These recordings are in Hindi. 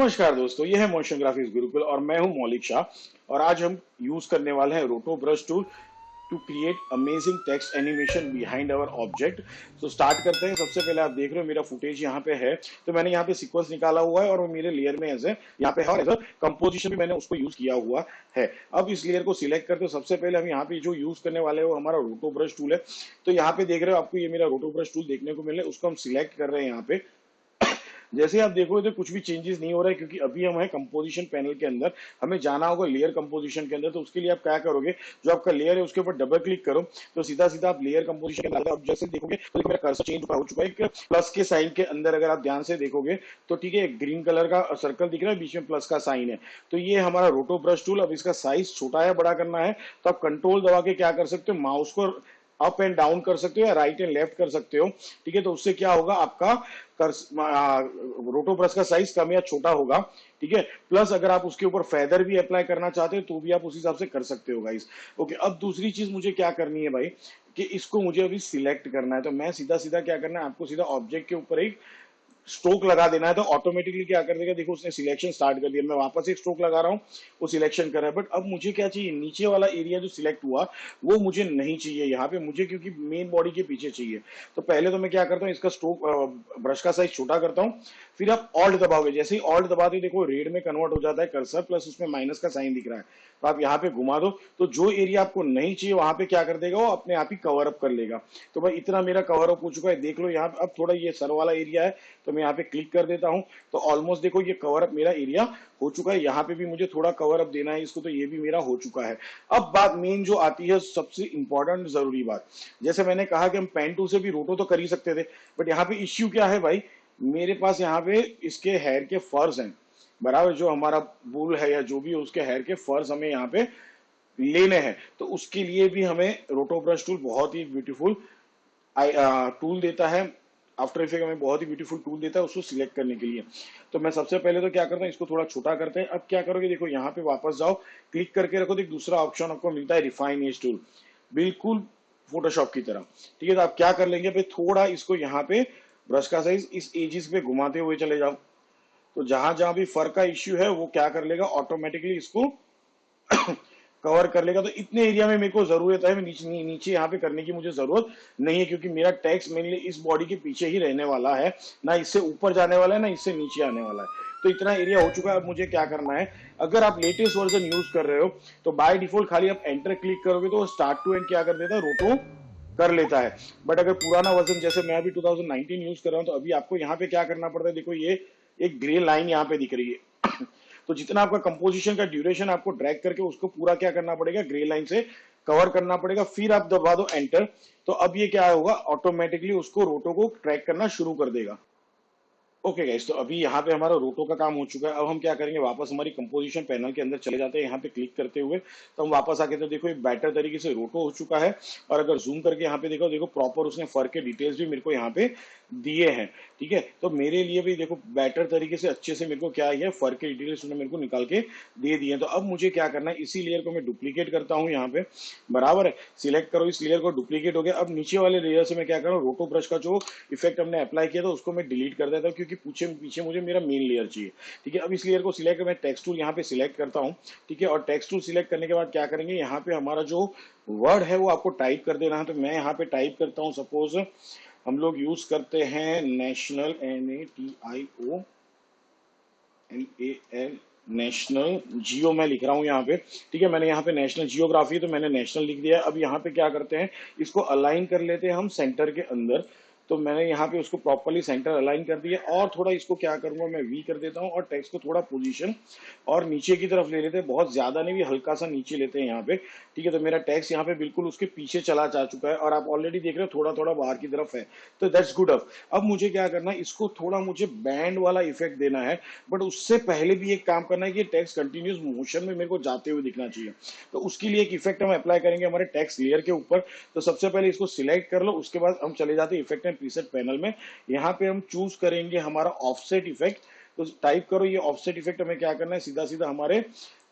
नमस्कार दोस्तों, ये है मोशन ग्राफिक्स गुरुकुल और मैं हूं मौलिक शाह। और आज हम यूज करने वाले हैं roto brush tool to create amazing text animation behind our object. तो स्टार्ट करते हैं। सबसे पहले आप देख रहे हो मेरा फुटेज यहाँ पे है, तो मैंने यहाँ पे सीक्वेंस निकाला हुआ है और वो मेरे लेयर में एज ए यहाँ पे है और एज कंपोजिशन भी मैंने उसको यूज किया हुआ है। अब इस लेयर को सिलेक्ट करते हो, सबसे पहले हम यहाँ पे जो यूज करने वाले हैं वो हमारा रोटो ब्रश टूल है। तो यहाँ पे देख रहे हो आपको ये मेरा रोटो ब्रश टूल देखने को मिल रहा है, उसको हम सिलेक्ट कर रहे हैं यहाँ पे। जैसे आप देखोगे तो कुछ भी चेंजेस नहीं हो रहा है, क्योंकि अभी हम है कंपोजिशन पैनल के अंदर। हमें जाना होगा लेयर कंपोजिशन के अंदर। तो उसके लिए आप क्या करोगे, जो आपका लेयर है उसके ऊपर डबल क्लिक करो, तो सीधा सीधा आप लेयर कंपोजिशन के अंदर अब जैसे देखोगे तो मेरा कर्सर चेंज हो चुका है। एक प्लस के साइन के अंदर अगर आप ध्यान से देखोगे तो ठीक है, एक ग्रीन कलर का सर्कल दिख रहा है, बीच में प्लस का साइन है। तो ये हमारा रोटो ब्रश टूल। अब इसका साइज छोटा है बड़ा करना है तो आप कंट्रोल दबा के क्या कर सकते हो, माउस को अप एंड डाउन कर सकते हो या राइट एंड लेफ्ट कर सकते हो। ठीक है, तो उससे क्या होगा, आपका रोटो ब्रश का साइज कम या छोटा होगा। ठीक है, प्लस अगर आप उसके ऊपर फेदर भी अप्लाई करना चाहते हो तो भी आप उस हिसाब से कर सकते हो गाइस। ओके, अब दूसरी चीज मुझे क्या करनी है भाई, कि इसको मुझे अभी सिलेक्ट करना है। तो मैं सीधा सीधा क्या करना है, आपको सीधा ऑब्जेक्ट के ऊपर एक स्ट्रोक लगा देना है, तो ऑटोमेटिकली क्या कर देगा, देखो उसने सिलेक्शन स्टार्ट कर दिया। मैं वापस एक स्ट्रोक लगा रहा हूँ, वो सिलेक्शन कर रहा है। बट अब मुझे क्या चाहिए, नीचे वाला एरिया जो सिलेक्ट हुआ वो मुझे नहीं चाहिए यहाँ पे, मुझे क्योंकि मेन बॉडी के पीछे चाहिए। तो पहले तो मैं क्या करता हूँ, इसका स्ट्रोक ब्रश का साइज छोटा करता हूँ। फिर आप ऑल्ट दबाओगे, जैसे ही ऑल्ट दबाते देखो रेड में कन्वर्ट हो जाता है कर्सर, प्लस उसमें माइनस का साइन दिख रहा है। तो आप यहाँ पे घुमा दो, तो जो एरिया आपको नहीं चाहिए वहां पे क्या कर देगा, वो अपने आप ही कवर अप कर लेगा। तो भाई इतना मेरा कवर अप हो चुका है, देख लो यहाँ पे। अब थोड़ा ये सर वाला एरिया है, तो मैं यहाँ पे क्लिक कर देता हूं, तो ऑलमोस्ट देखो ये कवर अप मेरा एरिया हो चुका है। यहाँ पे भी मुझे थोड़ा कवर अप देना है इसको, तो ये भी मेरा हो चुका है। अब बात मेन जो आती है, सबसे इंपॉर्टेंट जरूरी बात, जैसे मैंने कहा कि हम पेन टूल से भी रोटो तो कर ही सकते थे, बट यहाँ पे इश्यू क्या है भाई, मेरे पास यहाँ पे इसके हेयर के फर्स हैं बराबर, जो हमारा बुल है या जो भी है उसके हेयर के फर्स हमें यहाँ पे लेने हैं। तो उसके लिए भी हमें रोटो ब्रश टूल बहुत ही ब्यूटीफुल टूल देता है। आफ्टर इफेक्ट हमें बहुत ही ब्यूटीफुल टूल देता है उसको सिलेक्ट करने के लिए। तो मैं सबसे पहले तो क्या करता हूँ, इसको थोड़ा छोटा करते हैं। अब क्या करोगे, देखो यहाँ पे वापस जाओ, क्लिक करके रखो, तो एक दूसरा ऑप्शन आपको मिलता है रिफाइन एज टूल, बिल्कुल फोटोशॉप की तरह। ठीक है, तो आप क्या कर लेंगे भाई, थोड़ा इसको यहाँ पे ब्रश का साइज इस एजिस पे घुमाते हुए चले जाओ। तो जहां जहां भी फर का इश्यू है वो क्या कर लेगा, ऑटोमेटिकली इसको कवर कर लेगा। तो इतने एरिया में मेरे को जरूरत है, नीचे यहाँ पे करने की मुझे जरूरत नहीं है, क्योंकि मेरा टेक्स्ट मेनली इस बॉडी के पीछे ही रहने वाला है, ना इससे ऊपर जाने वाला है ना इससे नीचे आने वाला है। तो इतना एरिया हो चुका है। अब मुझे क्या करना है, अगर आप लेटेस्ट वर्जन यूज कर रहे हो तो बाय डिफॉल्ट खाली आप एंटर क्लिक करोगे तो स्टार्ट टू एंड क्या कर देता है, रोटो कर लेता है। बट अगर पुराना वर्जन, जैसे मैं अभी 2019 यूज कर रहा हूं, तो अभी आपको यहाँ पे क्या करना पड़ता है, देखो ये एक ग्रे लाइन यहाँ पे दिख रही है। तो जितना आपका कंपोजिशन का ड्यूरेशन आपको ड्रैग करके उसको पूरा क्या करना पड़ेगा, ग्रे लाइन से कवर करना पड़ेगा। फिर आप दबा दो एंटर, तो अब ये क्या होगा, ऑटोमेटिकली उसको रोटो को ट्रैक करना शुरू कर देगा। ओके गाइस, तो अभी यहाँ पे हमारा रोटो का काम हो चुका है। अब हम क्या करेंगे, वापस हमारी कंपोजिशन पैनल के अंदर चले जाते हैं। यहाँ पे क्लिक करते हुए तो हम वापस आके तो देखो एक बेटर तरीके से रोटो हो चुका है। और अगर जूम करके यहाँ पे देखो, देखो प्रॉपर उसने फर के डिटेल्स भी मेरे को यहाँ पे दिए हैं। ठीक है, तो मेरे लिए भी देखो बेटर तरीके से अच्छे से मेरे को क्या है, फर के डिटेल्स उसने मेरे को निकाल के दे दिए। तो अब मुझे क्या करना है, इसी लेयर को मैं डुप्लीकेट करता हूँ यहाँ पे, बराबर है। सिलेक्ट करो, इस लेयर को डुप्लीकेट हो गया। अब नीचे वाले लेयर से मैं क्या कर रहा हूँ, रोटो ब्रश का जो इफेक्ट हमने अप्लाई किया था उसको मैं डिलीट कर देता हूँ, क्योंकि पीछे पीछे मुझे मेरा मेन लेयर चाहिए। ठीक है, अब इस लेयर को सिलेक्ट, मैं टेक्स्ट टूल यहाँ पे सिलेक्ट करता हूँ। ठीक है, और टेक्स्ट टूल सिलेक्ट करने के बाद क्या करेंगे, यहाँ पे हमारा जो वर्ड है वो आपको टाइप कर देना है। तो मैं यहाँ पे टाइप करता हूँ, सपोज हम लोग यूज करते हैं नेशनल, NATIONAL, नेशनल जियो मैं लिख रहा हूं यहाँ पे। ठीक है, मैंने यहाँ पे नेशनल जियोग्राफी, तो मैंने नेशनल लिख दिया है। अब यहाँ पे क्या करते हैं, इसको अलाइन कर लेते हैं हम सेंटर के अंदर। तो मैंने यहाँ पे उसको प्रॉपर्ली सेंटर अलाइन कर दिया, और थोड़ा इसको क्या करूंगा, मैं वी कर देता हूँ, और टेक्स्ट को थोड़ा पोजीशन और नीचे की तरफ ले लेते हैं, बहुत ज्यादा नहीं भी, हल्का सा नीचे लेते हैं यहाँ पे। ठीक है, तो मेरा टेक्स्ट यहाँ पे बिल्कुल उसके पीछे चला जा चुका है, और आप ऑलरेडी देख रहे हो थोड़ा थोड़ा बाहर की तरफ है, तो दैट्स गुड। अब मुझे क्या करना है, इसको थोड़ा मुझे बैंड वाला इफेक्ट देना है। बट उससे पहले भी एक काम करना है कि टेक्स्ट कंटिन्यूस मोशन में मेरे को जाते हुए दिखना चाहिए। तो उसके लिए एक इफेक्ट हम अप्लाई करेंगे हमारे टेक्स्ट लेयर के ऊपर। तो सबसे पहले इसको सिलेक्ट कर लो, उसके बाद हम चले जाते हैं इफेक्ट एंड प्रीसेट पैनल में। यहाँ पे हम चूज करेंगे हमारा ऑफसेट इफेक्ट। तो टाइप करो ये ऑफसेट इफेक्ट, हमें क्या करना है, सीधा सीधा हमारे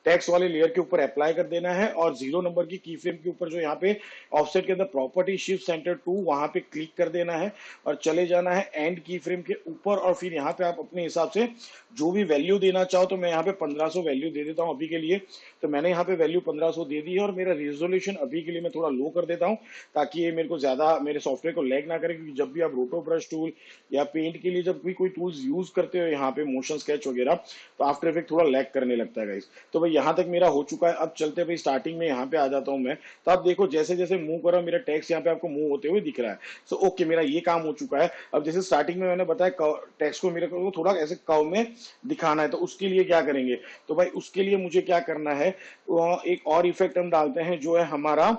टेक्स्ट वाले लेयर के ऊपर अप्लाई कर देना है और 0 नंबर की की फ्रेम के ऊपर जो यहाँ पे ऑफसेट के अंदर प्रॉपर्टी शिफ्ट सेंटर टू वहां पे क्लिक कर देना है और चले जाना है एंड की फ्रेम के ऊपर और फिर यहाँ पे आप अपने हिसाब से जो भी वैल्यू देना चाहो, तो मैं यहाँ पे 1500 वैल्यू दे देता हूँ अभी के लिए। तो मैंने यहाँ पे वैल्यू 1500 दे दी है और मेरा रिजोल्यूशन अभी के लिए मैं थोड़ा लो कर देता हूँ ताकि ये मेरे को ज्यादा मेरे सॉफ्टवेयर को लैग ना करे, क्योंकि जब भी आप रोटो ब्रश टूल या पेंट के लिए जब भी कोई टूल्स यूज करते हो यहाँ पे मोशन स्केच वगैरह, तो आफ्टर इफेक्ट थोड़ा लैग करने लगता है गाइस। तो भाई यहाँ तक मेरा हो चुका है। अब चलते भाई स्टार्टिंग में यहाँ पे आ जाता हूँ मैं। तो आप देखो जैसे जैसे मूव कर रहा हूँ मेरा टेक्स्ट यहाँ पे आपको मूव होते हुए दिख रहा है। सो ओके, मेरा ये काम हो चुका है। अब जैसे स्टार्टिंग में मैंने बताया टेक्स्ट को मेरे को थोड़ा ऐसे कर्व में दिखाना है, तो उसके लिए क्या करेंगे, तो भाई उसके लिए मुझे क्या करना है, एक और इफेक्ट हम डालते हैं जो है हमारा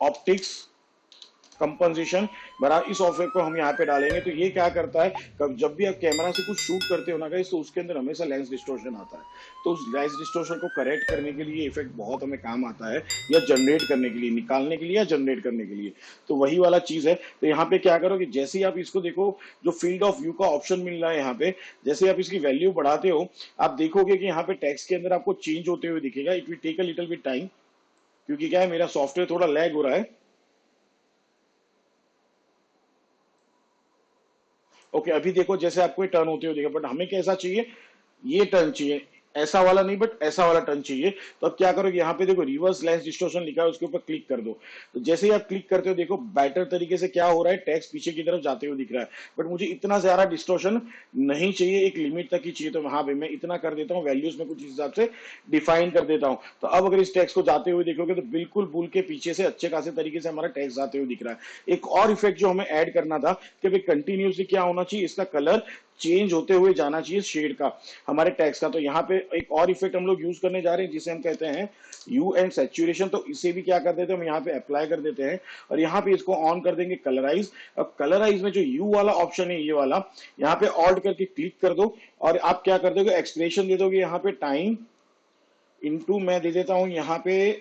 ऑप्टिक्स कंपोजिशन बड़ा। इस सॉफ्टवेयर को हम यहाँ पे डालेंगे। तो ये क्या करता है, जब भी आप कैमरा से कुछ शूट करते हो ना गाइस, तो उसके अंदर हमेशा लेंस डिस्टोर्शन आता है। तो उस लेंस डिस्टोर्शन को करेक्ट करने के लिए इफेक्ट बहुत हमें काम आता है, या जनरेट करने के लिए, निकालने के लिए या जनरेट करने के लिए। तो वही वाला चीज है। तो यहाँ पे क्या करोगे, जैसे ही आप इसको देखो, जो फील्ड ऑफ व्यू का ऑप्शन मिल रहा है यहाँ पे, जैसे आप इसकी वैल्यू बढ़ाते हो, आप देखोगे कि यहाँ पे टेक्स्ट के अंदर आपको चेंज होते हुए दिखेगा। It will take a little bit time, क्योंकि क्या है, मेरा सॉफ्टवेयर थोड़ा लैग हो रहा है। ओके, अभी देखो जैसे आपको ये टर्न होते हुए देखा, बट हमें कैसा चाहिए, ये टर्न चाहिए, ऐसा वाला नहीं बट ऐसा वाला टर्न चाहिए। तो अब क्या करोगे, यहाँ पे देखो रिवर्स लेंस डिस्टोर्शन लिखा है, उसके ऊपर क्लिक कर दो। तो जैसे ही आप क्लिक करते हो, देखो बेटर तरीके से क्या हो रहा है, टेक्स्ट पीछे की तरफ जाते हुए दिख रहा है। बट मुझे इतना ज्यादा डिस्टोर्शन नहीं चाहिए, एक लिमिट तक ही चाहिए। तो वहां पे मैं इतना कर देता हूँ, वैल्यूज में कुछ हिसाब से डिफाइन कर देता हूँ। तो अब अगर इस टेक्स्ट को जाते हुए देखोगे, तो बिल्कुल बुल के पीछे से अच्छे खासे तरीके से हमारा टेक्स्ट जाते हुए दिख रहा है। एक और इफेक्ट जो हमें ऐड करना था कि भाई कंटिन्यूसली क्या होना चाहिए, इसका कलर चेंज होते हुए जाना चाहिए शेड का, हमारे टेक्स्ट का। तो यहाँ पे एक और इफेक्ट हम लोग यूज करने जा रहे हैं, जिसे हम कहते हैं यू एंड सैचुरेशन। तो इसे भी क्या कर देते हैं, हम यहाँ पे अप्लाई कर देते हैं और यहाँ पे इसको ऑन कर देंगे कलराइज। अब कलराइज में जो यू वाला ऑप्शन है, ये वाला, यहाँ पे ऑल्ट करके क्लिक कर दो और आप क्या कर दोगे, एक्सप्रेशन दे दोगे यहाँ पे टाइम इंटू, मैं दे देता हूं यहाँ पे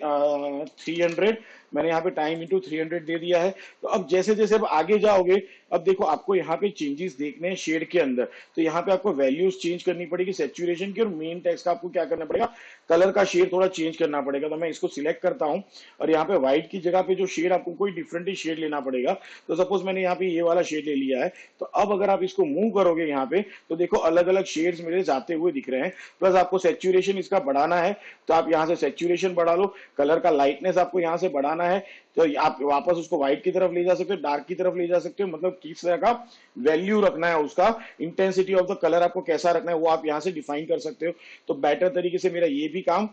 300। मैंने यहाँ पे टाइम इंटू 300 दे दिया है। तो अब जैसे जैसे अब आगे जाओगे, अब देखो आपको यहाँ पे चेंजेस देखने हैं शेड के अंदर। तो यहाँ पे आपको वैल्यूज चेंज करनी पड़ेगी सैचुरेशन की, और मेन टेक्स्ट का आपको क्या करना पड़ेगा, कलर का शेड थोड़ा चेंज करना पड़ेगा। तो मैं इसको सिलेक्ट करता हूँ और यहाँ पे व्हाइट की जगह पे जो शेड, आपको कोई डिफरेंट ही शेड लेना पड़ेगा। तो सपोज मैंने यहाँ पे ये वाला शेड ले लिया है। तो अब अगर आप इसको मूव करोगे यहाँ पे, तो देखो अलग अलग शेड्स मेरे जाते हुए दिख रहे हैं। प्लस आपको सैचुरेशन इसका बढ़ाना है, तो आप यहाँ से सैचुरेशन बढ़ा लो। कलर का लाइटनेस आपको यहाँ से बढ़ाना है, तो आप वापस उसको व्हाइट की तरफ ले जा सकते हो, डार्क की तरफ ले जा सकते हो। मतलब किस तरह का वैल्यू रखना है, उसका इंटेंसिटी ऑफ द कलर आपको कैसा रखना है, वो आप यहाँ से डिफाइन कर सकते हो। तो बेटर तरीके से मेरा ये भी काम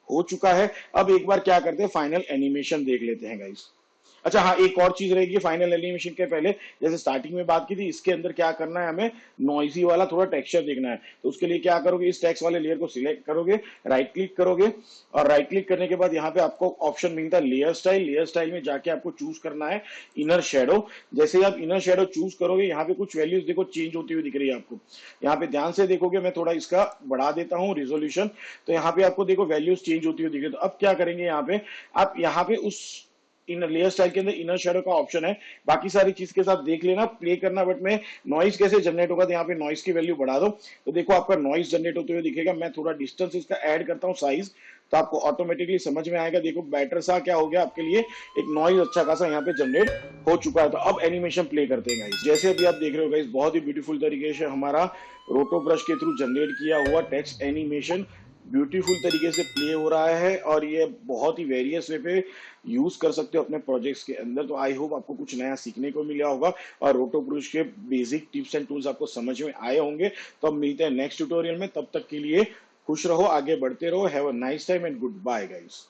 हो चुका है। अब एक बार क्या करते हैं, फाइनल एनिमेशन देख लेते हैं गाइस। अच्छा हाँ, एक और चीज रहेगी फाइनल एनिमेशन के पहले, जैसे स्टार्टिंग में बात की थी, इसके अंदर क्या करना है, हमें नॉइजी वाला थोड़ा टेक्सचर देखना है। तो उसके लिए क्या करोगे, इस टेक्स्ट वाले लेयर को सिलेक्ट करोगे, राइट क्लिक करोगे और राइट क्लिक करने के बाद यहाँ पे आपको ऑप्शन मिलता है लेयर स्टाइल। लेयर स्टाइल में जाके आपको चूज करना है इनर शेडो। जैसे ही आप इनर शेडो चूज करोगे, यहाँ पे कुछ वैल्यूज देखो चेंज होती हुई दिख रही है आपको। यहाँ पे ध्यान से देखोगे, मैं थोड़ा इसका बढ़ा देता हूँ रिजोल्यूशन। तो यहाँ पे आपको देखो वैल्यूज चेंज होती हुई दिख रही है। तो अब क्या करेंगे, यहाँ पे आप यहाँ पे उस इन लेयर स्टाइल के अंदर इनर शेडो का ऑप्शन है, बाकी सारी चीज के साथ देख लेना, प्ले करना। बट में नॉइज कैसे जनरेट होगा, तो यहाँ पे नॉइज की वैल्यू बढ़ा दो, तो देखो आपका नॉइज जनरेट होते हुए दिखेगा। मैं थोड़ा डिस्टेंस इसका ऐड करता हूँ, साइज, तो आपको ऑटोमेटिकली समझ में आएगा। देखो बेटर सा क्या हो गया आपके लिए, एक नॉइज अच्छा खासा यहाँ पे जनरेट हो चुका है। तो अब एनिमेशन प्ले करते हैं गाइस। जैसे अभी आप देख रहे हो गाइस, बहुत ही ब्यूटीफुल तरीके से हमारा रोटो ब्रश के थ्रू जनरेट किया हुआ टेक्स्ट एनिमेशन ब्यूटीफुल तरीके से प्ले हो रहा है, और ये बहुत ही वेरियस वे पे यूज कर सकते हो अपने प्रोजेक्ट्स के अंदर। तो आई होप आपको कुछ नया सीखने को मिला होगा और रोटो ब्रश के बेसिक टिप्स एंड टूल्स आपको समझ में आए होंगे। तो अब मिलते हैं नेक्स्ट ट्यूटोरियल में, तब तक के लिए खुश रहो, आगे बढ़ते रहो। Have a nice time and goodbye guys.